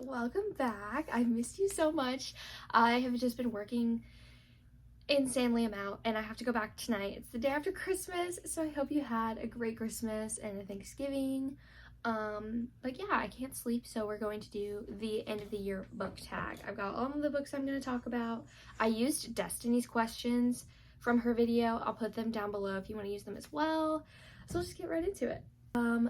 welcome back. I missed you so much. I have just been working insanely amount and I have to go back tonight. It's the day after Christmas, so I hope you had a great Christmas and a Thanksgiving. But yeah, I can't sleep, so we're going to do the end of the year book tag. I've got all of the books I'm going to talk about. I used Destiny's questions from her video. I'll put them down below if you want to use them as well. So let's just get right into it.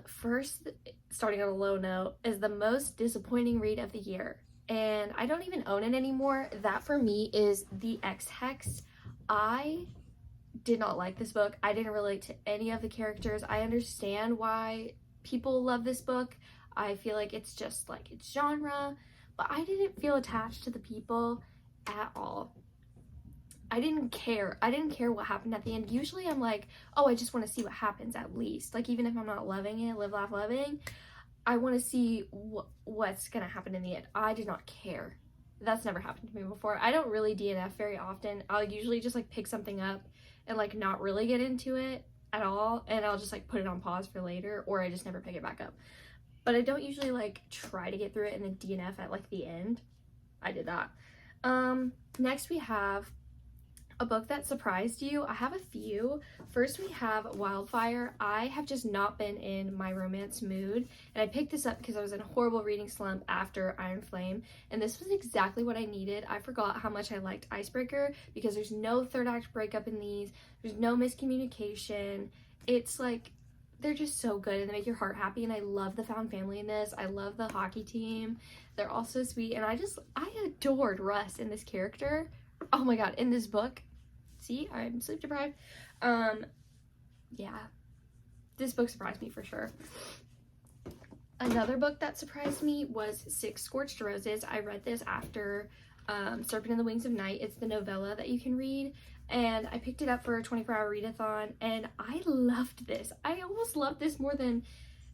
First, starting on a low note, is the most disappointing read of the year. And I don't even own it anymore. That for me is The Ex-Hex. I did not like this book. I didn't relate to any of the characters. I understand why people love this book. I feel like it's just like its genre, but I didn't feel attached to the people at all. I didn't care what happened at the end. Usually I'm like, oh, I just want to see what happens at least. Like, even if I'm not loving it, live, laugh, loving, I want to see what's going to happen in the end. I did not care. That's never happened to me before. I don't really DNF very often. I'll usually just like pick something up and like not really get into it at all. And I'll just like put it on pause for later, or I just never pick it back up. But I don't usually like try to get through it and then DNF at like the end. I did that. Next we have a book that surprised you. I have a few. First we have Wildfire. I have just not been in my romance mood, and I picked this up because I was in a horrible reading slump after Iron Flame, and this was exactly what I needed. I forgot how much I liked Icebreaker because there's no third act breakup in these. There's no miscommunication. It's like they're just so good and they make your heart happy, and I love the found family in this. I love the hockey team. They're all so sweet, and I adored Russ in this character. Oh my god, in this book. See, I'm sleep deprived. Yeah, this book surprised me for sure. Another book that surprised me was Six Scorched Roses. I read this after Serpent in the Wings of Night. It's the novella that you can read, and I picked it up for a 24-hour readathon, and I loved this. I almost loved this more than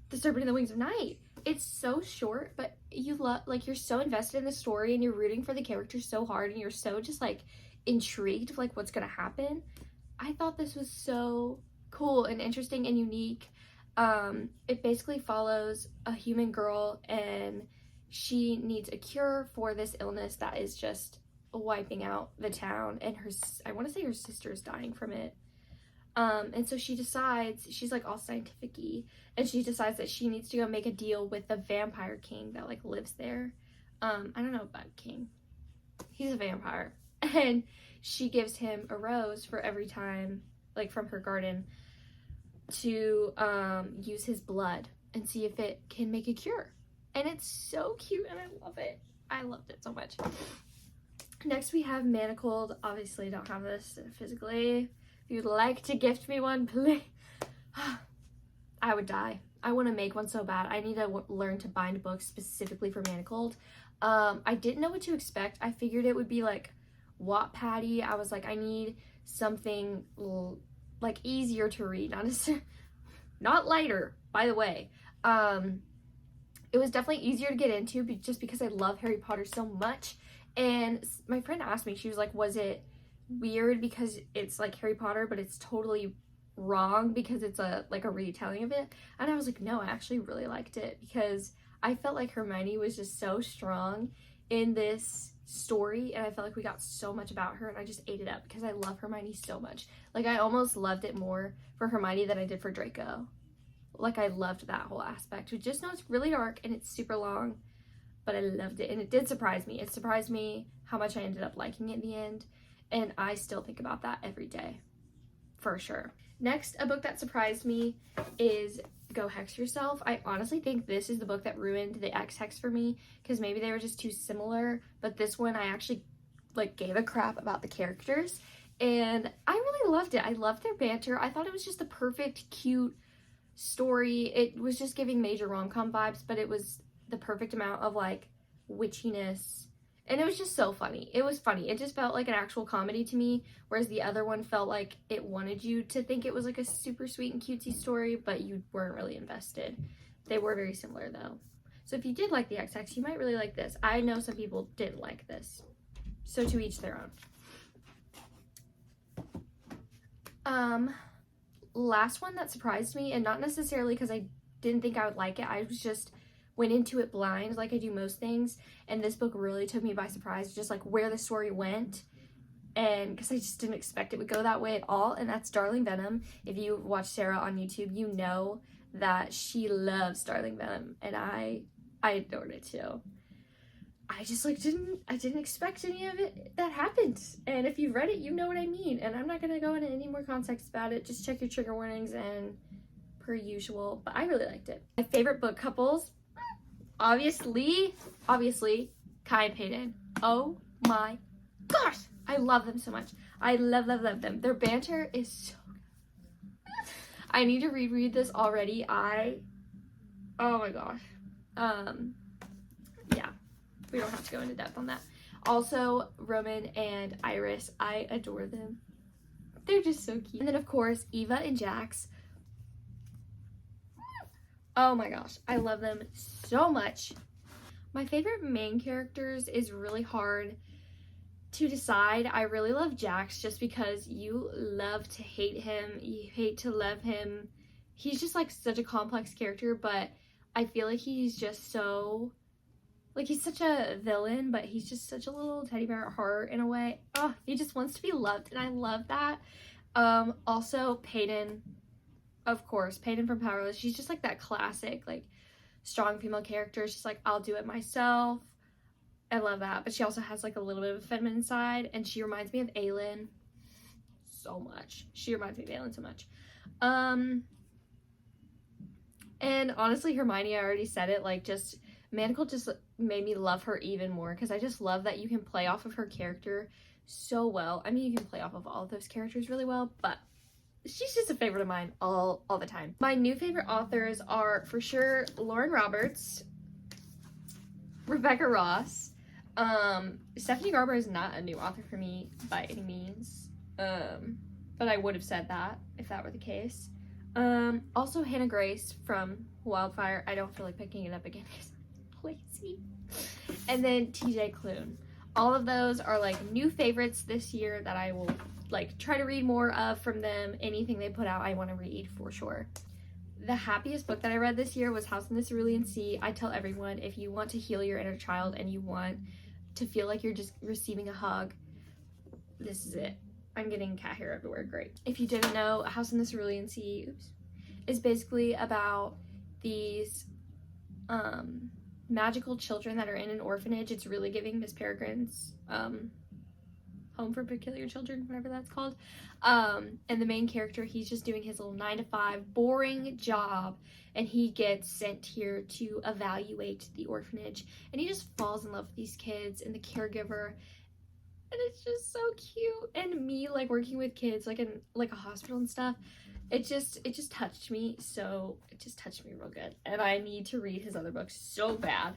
the Serpent in the Wings of Night. It's so short, but you love, like, you're so invested in the story and you're rooting for the characters so hard, and you're so just like intrigued of like what's gonna happen. I thought this was so cool and interesting and unique. It basically follows a human girl, and she needs a cure for this illness that is just wiping out the town, and I want to say her sister's dying from it. And so she decides, she's like all scientific-y, and she decides that she needs to go make a deal with the vampire king that like lives there. I don't know about king. He's a vampire. And she gives him a rose for every time, like from her garden, to use his blood and see if it can make a cure. And it's so cute and I love it. I loved it so much. Next we have Manacled. Obviously I don't have this physically. If you'd like to gift me one, please. I would die. I want to make one so bad. I need to learn to bind books specifically for Manacled. I didn't know what to expect. I figured it would be like Wattpad-y. I was like, I need something like easier to read, not lighter, by the way. It was definitely easier to get into just because I love Harry Potter so much. And my friend asked me, she was like, was it weird because it's like Harry Potter but it's totally wrong because it's a retelling of it? And I was like, no, I actually really liked it because I felt like Hermione was just so strong in this story, and I felt like we got so much about her, and I just ate it up because I love Hermione so much. Like, I almost loved it more for Hermione than I did for Draco. Like, I loved that whole aspect. We just know it's really dark and it's super long, but I loved it, and it did surprise me. It surprised me how much I ended up liking it in the end, and I still think about that every day, for sure. Next, a book that surprised me is Go Hex Yourself. I honestly think this is the book that ruined the Ex-Hex for me because maybe they were just too similar, but this one I actually like gave a crap about the characters, and I really loved it. I loved their banter. I thought it was just the perfect cute story. It was just giving major rom-com vibes, but it was the perfect amount of like witchiness, and it was just so funny. It was funny. It just felt like an actual comedy to me, whereas the other one felt like it wanted you to think it was like a super sweet and cutesy story, but you weren't really invested. They were very similar though. So if you did like the Ex-Hex, you might really like this. I know some people didn't like this. So to each their own. Last one that surprised me, and not necessarily because I didn't think I would like it, I was just went into it blind like I do most things, and this book really took me by surprise, just like where the story went, and because I just didn't expect it would go that way at all. And that's Darling Venom. If you watch Sarah on YouTube, you know that she loves Darling Venom, and I adored it too. I just like didn't expect any of it that happened. And if you've read it, you know what I mean. And I'm not gonna go into any more context about it. Just check your trigger warnings and per usual. But I really liked it. My favorite book couples, obviously, Kai and Paedyn. Oh my gosh, I love them so much. I love them. Their banter is so good. I need to reread this already. Oh my gosh. Yeah. We don't have to go into depth on that. Also, Roman and Iris, I adore them. They're just so cute. And then, of course, Eva and Jax. Oh my gosh, I love them so much. My favorite main characters is really hard to decide. I really love Jax just because you love to hate him, you hate to love him. He's just like such a complex character, but I feel like he's just so... like, he's such a villain, but he's just such a little teddy bear at heart in a way. Oh, he just wants to be loved, and I love that. Also, Paedyn, of course. Paedyn from Powerless. She's just, like, that classic, like, strong female character. She's like, I'll do it myself. I love that. But she also has, like, a little bit of a feminine side, and she reminds me of Aelin so much. She reminds me of Aelin so much. And honestly, Hermione, I already said it, like, just... Manacled just made me love her even more because I just love that you can play off of her character so well. I mean, you can play off of all of those characters really well, but she's just a favorite of mine all the time. My new favorite authors are for sure Lauren Roberts, Rebecca Ross. Stephanie Garber is not a new author for me by any means, but I would have said that if that were the case. Also Hannah Grace from Wildfire. I don't feel like picking it up again because I'm lazy. And then TJ Klune. All of those are like new favorites this year that I will like try to read more of from them. Anything they put out I want to read for sure. The happiest book that I read this year was House in the Cerulean Sea. I tell everyone, if you want to heal your inner child and you want to feel like you're just receiving a hug, this is it. I'm getting cat hair everywhere, great. If you didn't know, House in the Cerulean Sea is basically about these magical children that are in an orphanage. It's really giving Miss Peregrine's Home for Peculiar Children, whatever that's called. And the main character, he's just doing his little 9-to-5 boring job, and he gets sent here to evaluate the orphanage, and he just falls in love with these kids and the caregiver, and it's just so cute. And me like working with kids like in like a hospital and stuff, it just touched me. So it just touched me real good, and I need to read his other books so bad.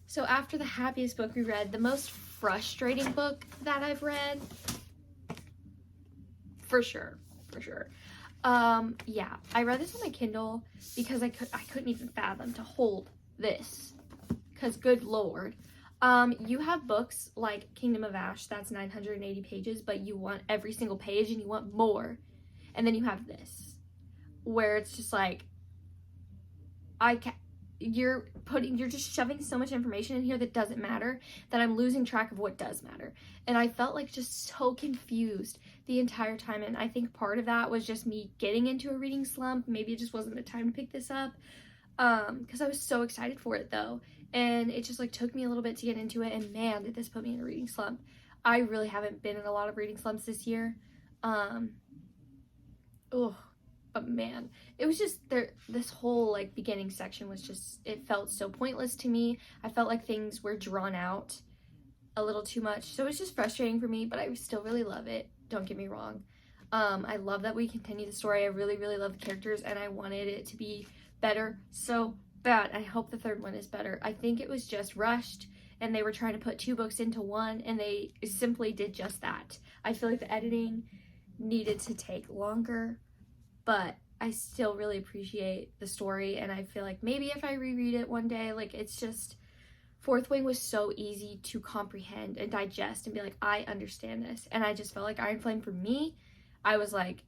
So after the happiest book we read, the most frustrating book that I've read, for sure. Yeah, I read this on my Kindle because I couldn't even fathom to hold this, because good lord. You have books like Kingdom of Ash, that's 980 pages, but you want every single page and you want more. And then you have this, where it's just like, you're just shoving so much information in here that doesn't matter, that I'm losing track of what does matter. And I felt like just so confused the entire time. And I think part of that was just me getting into a reading slump. Maybe it just wasn't the time to pick this up. Because I was so excited for it though. And it just like took me a little bit to get into it. And man, did this put me in a reading slump. I really haven't been in a lot of reading slumps this year. But man, it was just this whole like beginning section was just, it felt so pointless to me. I felt like things were drawn out a little too much. So it was just frustrating for me, but I still really love it. Don't get me wrong. I love that we continue the story. I really love the characters, and I wanted it to be better so bad. I hope the third one is better. I think it was just rushed, and they were trying to put 2 books into one, and they simply did just that. I feel like the editing needed to take longer, but I still really appreciate the story, and I feel like maybe if I reread it one day, like it's just, Fourth Wing was so easy to comprehend and digest and be like, I understand this. And I just felt like Iron Flame, for me, I was like,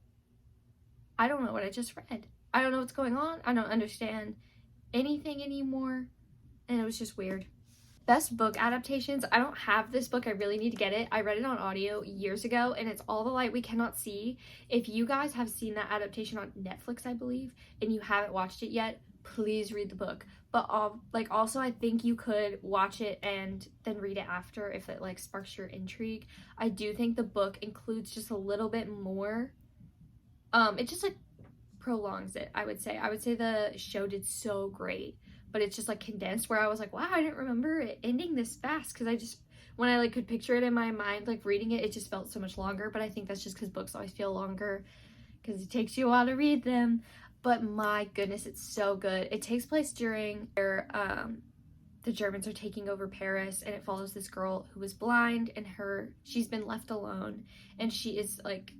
I don't know what I just read. I don't know what's going on. I don't understand anything anymore, and it was just weird. Best book adaptations. I don't have this book. I really need to get it. I read it on audio years ago, and it's All the Light We Cannot See. If you guys have seen that adaptation on Netflix, I believe, and you haven't watched it yet, please read the book. But like, also, I think you could watch it and then read it after if it like sparks your intrigue. I do think the book includes just a little bit more. It just like prolongs it, I would say. I would say the show did so great, but it's just like condensed, where I was like, wow, I didn't remember it ending this fast, because I just, when I like could picture it in my mind, like reading it, it just felt so much longer. But I think that's just because books always feel longer because it takes you a while to read them. But my goodness, it's so good. It takes place during where the Germans are taking over Paris, and it follows this girl who is blind, and she's been left alone, and she is like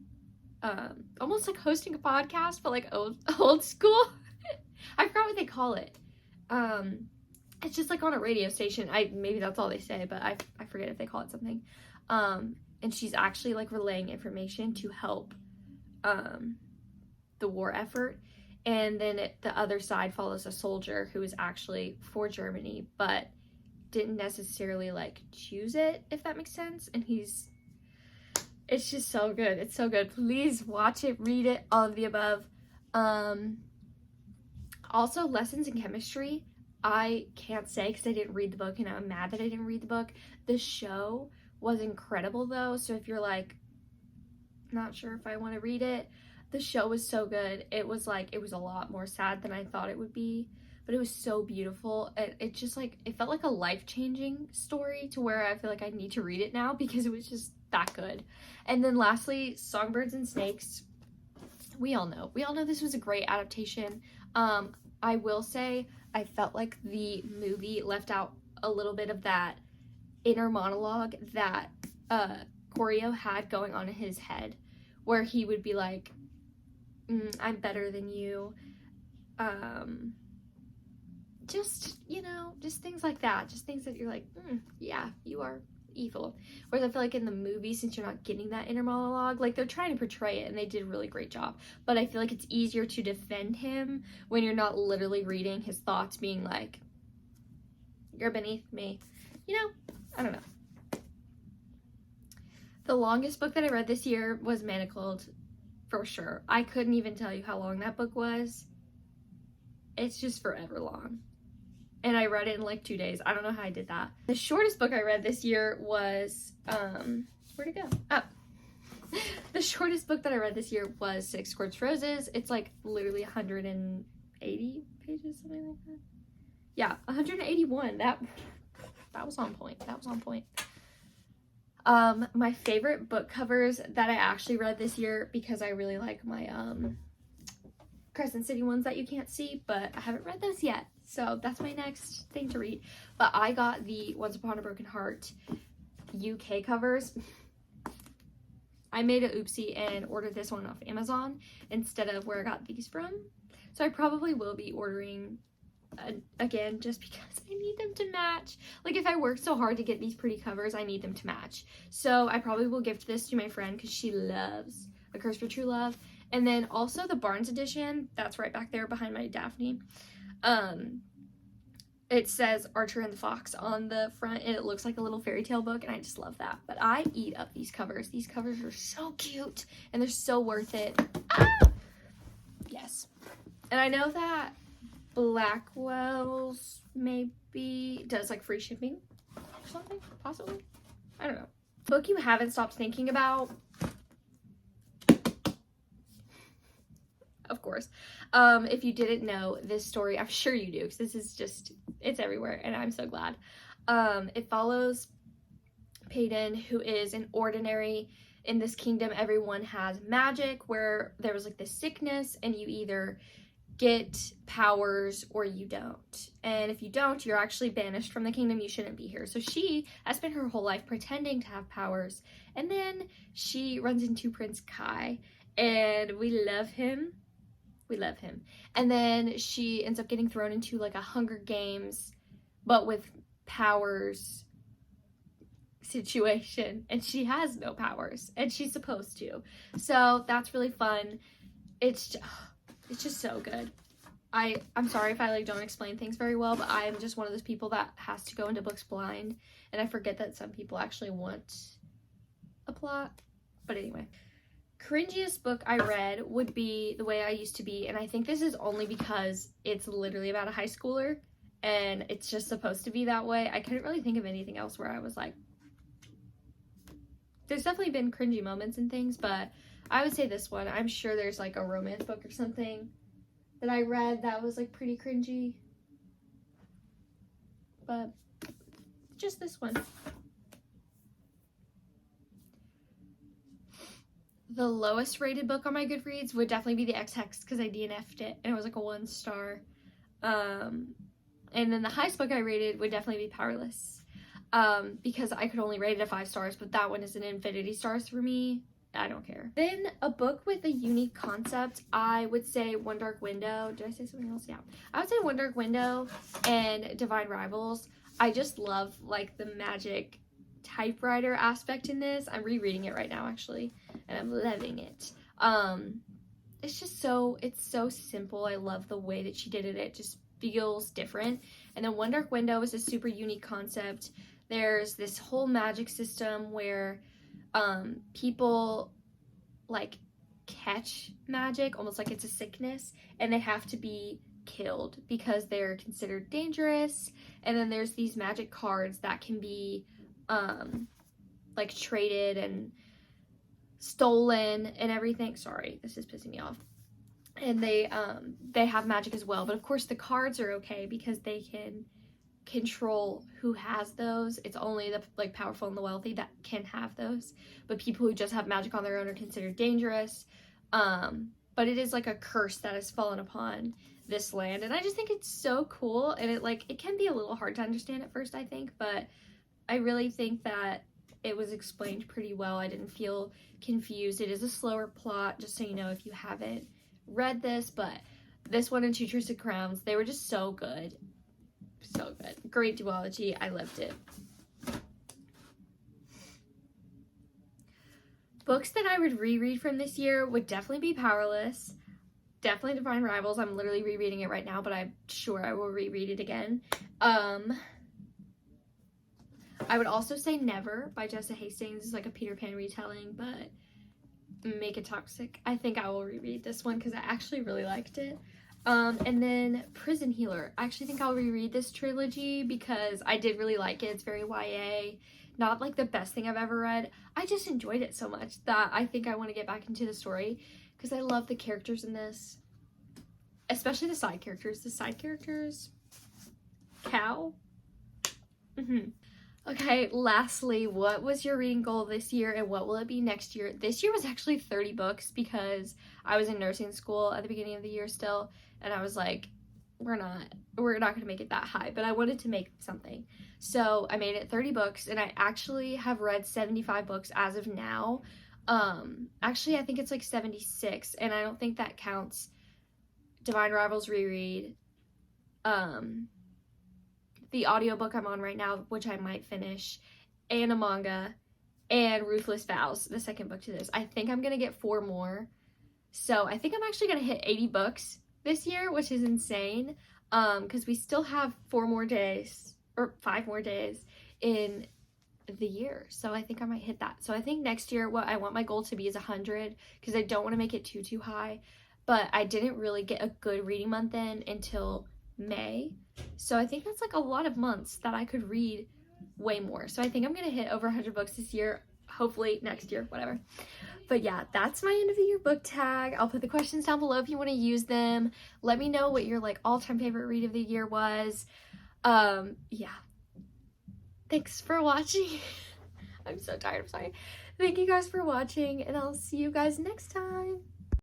almost like hosting a podcast, but like old school. I forgot what they call it. It's just like on a radio station. Maybe that's all they say, but I forget if they call it something. And she's actually like relaying information to help the war effort. And then the other side follows a soldier who is actually for Germany, but didn't necessarily like choose it, if that makes sense. And it's just so good. It's so good. Please watch it, read it, all of the above. Also, lessons in chemistry. I can't say because I didn't read the book, and I'm mad that I didn't read the book. The show was incredible though, so if you're like not sure if I want to read it, the show was so good. It was a lot more sad than I thought it would be, but it was so beautiful. It just like, it felt like a life-changing story, to where I feel like I need to read it now because it was just that good. And then lastly, Songbirds and Snakes. We all know this was a great adaptation. I will say I felt like the movie left out a little bit of that inner monologue that Corio had going on in his head, where he would be like, I'm better than you. Just, just things like that. Just things that you're like, yeah, you are evil. Whereas I feel like in the movie, since you're not getting that inner monologue, like they're trying to portray it and they did a really great job. But I feel like it's easier to defend him when you're not literally reading his thoughts being like, you're beneath me. I don't know. The longest book that I read this year was Manacled. For sure. I couldn't even tell you how long that book was. It's just forever long. And I read it in like 2 days. I don't know how I did that. The shortest book I read this year was, where'd it go? Oh. The shortest book that I read this year was 6 Scorched Roses. It's like literally 180 pages, something like that. Yeah, 181. That was on point. That was on point. My favorite book covers that I actually read this year, because I really like my Crescent City ones that you can't see, but I haven't read those yet, so that's my next thing to read. But I got the Once Upon a Broken Heart UK covers. I made an oopsie and ordered this one off Amazon instead of where I got these from, so I probably will be ordering again, just because I need them to match. Like, if I work so hard to get these pretty covers, I need them to match. So I probably will gift this to my friend because she loves A Curse for True Love. And then also the Barnes edition, that's right back there behind my Daphne. It says Archer and the Fox on the front, and it looks like a little fairy tale book, and I just love that. But I eat up these covers. These covers are so cute, and they're so worth it. Ah! Yes. And I know that Blackwell's maybe does like free shipping or something, possibly. I don't know. Book you haven't stopped thinking about. Of course. If you didn't know this story, I'm sure you do, because this is just, it's everywhere, and I'm so glad. It follows Paedyn, who is an ordinary. In this kingdom, everyone has magic, where there was like this sickness, and you either get powers or you don't. And if you don't, you're actually banished from the kingdom. You shouldn't be here. So she has spent her whole life pretending to have powers, and then she runs into Prince Kai, and we love him. We love him. And then she ends up getting thrown into like a Hunger Games, but with powers situation, and she has no powers, and she's supposed to. So that's really fun. It's just so good. I'm sorry if I like don't explain things very well, but I'm just one of those people that has to go into books blind, and I forget that some people actually want a plot. But anyway, cringiest book I read would be The Way I Used to Be, and I think this is only because it's literally about a high schooler, and it's just supposed to be that way. I couldn't really think of anything else where I was like, there's definitely been cringy moments and things, but I would say this one. I'm sure there's like a romance book or something that I read that was like pretty cringy, but just this one. The lowest rated book on my Goodreads would definitely be The X-Hex because I DNF'd it and it was like a 1 star. And then the highest book I rated would definitely be Powerless, because I could only rate it at 5 stars, but that one is an infinity stars for me. I don't care. Then a book with a unique concept, I would say One Dark Window. Did I say something else? Yeah. I would say One Dark Window and Divine Rivals. I just love like the magic typewriter aspect in this. I'm rereading it right now actually, and I'm loving it. It's just it's so simple. I love the way that she did it. It just feels different. And then One Dark Window is a super unique concept. There's this whole magic system where people like catch magic almost like it's a sickness, and they have to be killed because they're considered dangerous. And then there's these magic cards that can be like traded and stolen and everything. Sorry, this is pissing me off. And they have magic as well, but of course the cards are okay because they can control who has those. It's only the like powerful and the wealthy that can have those, but people who just have magic on their own are considered dangerous. But it is like a curse that has fallen upon this land, and I just think it's so cool. And it can be a little hard to understand at first, I think, but I really think that it was explained pretty well. I didn't feel confused. It is a slower plot, just so you know if you haven't read this, but this one and Two Twisted Crowns, they were just so good. So good. Great duology. I loved it. Books that I would reread from this year would definitely be Powerless. Definitely Divine Rivals. I'm literally rereading it right now, but I'm sure I will reread it again. I would also say Never by Jessa Hastings. It's like a Peter Pan retelling, but Make It Toxic. I think I will reread this one because I actually really liked it. And then Prison Healer. I actually think I'll reread this trilogy because I did really like it. It's very YA. Not like the best thing I've ever read. I just enjoyed it so much that I think I want to get back into the story because I love the characters in this. Especially the side characters. The side characters. Cow. Okay, lastly, what was your reading goal this year and what will it be next year? This year was actually 30 books because I was in nursing school at the beginning of the year still, and I was like, we're not going to make it that high, but I wanted to make something. So I made it 30 books, and I actually have read 75 books as of now. Actually, I think it's like 76, and I don't think that counts Divine Rivals reread, the audiobook I'm on right now, which I might finish, and a manga, and Ruthless Vows, the second book to this. I think I'm going to get 4 more. So I think I'm actually going to hit 80 books this year, which is insane, because we still have 4 more days, or 5 more days in the year. So I think I might hit that. So I think next year what I want my goal to be is 100, because I don't want to make it too high. But I didn't really get a good reading month in until May. So I think that's like a lot of months that I could read way more. So I think I'm going to hit over 100 books this year, hopefully next year, whatever. But yeah, that's my end of the year book tag. I'll put the questions down below if you want to use them. Let me know what your like all-time favorite read of the year was. Yeah. Thanks for watching. I'm so tired, I'm sorry. Thank you guys for watching, and I'll see you guys next time.